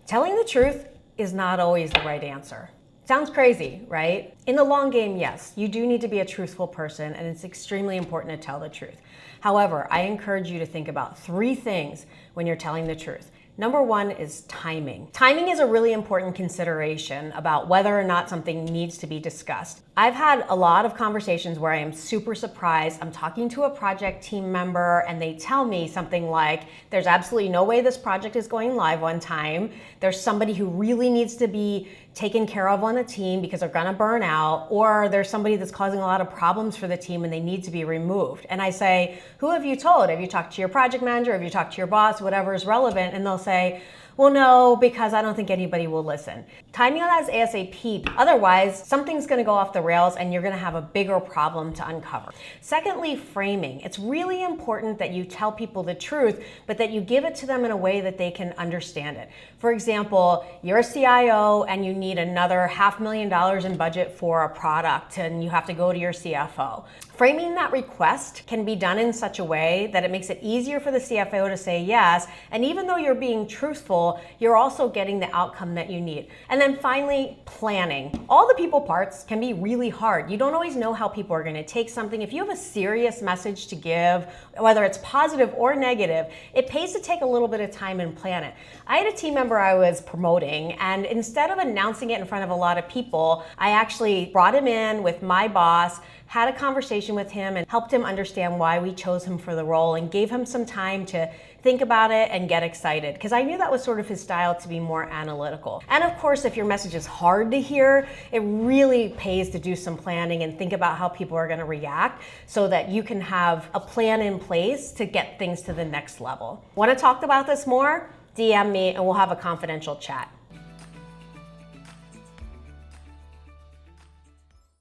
Telling the truth is not always the right answer. Sounds crazy, right? In the long game, yes, you do need to be a truthful person, and it's extremely important to tell the truth. However, I encourage you to think about 3 things when you're telling the truth. Number 1 is timing. Timing is a really important consideration about whether or not something needs to be discussed. I've had a lot of conversations where I am super surprised. I'm talking to a project team member and they tell me something like, there's absolutely no way this project is going live on time. There's somebody who really needs to be taken care of on the team because they're gonna burn out, or there's somebody that's causing a lot of problems for the team and they need to be removed. And I say, who have you told? Have you talked to your project manager? Have you talked to your boss? Whatever is relevant. And they'll say, well, no, because I don't think anybody will listen. Timing on that is ASAP. Otherwise, something's gonna go off the rails and you're gonna have a bigger problem to uncover. Secondly, framing. It's really important that you tell people the truth, but that you give it to them in a way that they can understand it. For example, you're a CIO and you need another $500,000 in budget for a product and you have to go to your CFO. Framing that request can be done in such a way that it makes it easier for the CFO to say yes, and even though you're being truthful, you're also getting the outcome that you need. And then finally, planning. All the people parts can be really hard. You don't always know how people are going to take something. If you have a serious message to give, whether it's positive or negative, it pays to take a little bit of time and plan it. I had a team member I was promoting, and instead of announcing it in front of a lot of people, I actually brought him in with my boss, had a conversation with him and helped him understand why we chose him for the role and gave him some time to think about it and get excited, because I knew that was sort of his style, to be more analytical. And of course, if your message is hard to hear, it really pays to do some planning and think about how people are going to react so that you can have a plan in place to get things to the next level. Want to talk about this more? DM me and we'll have a confidential chat.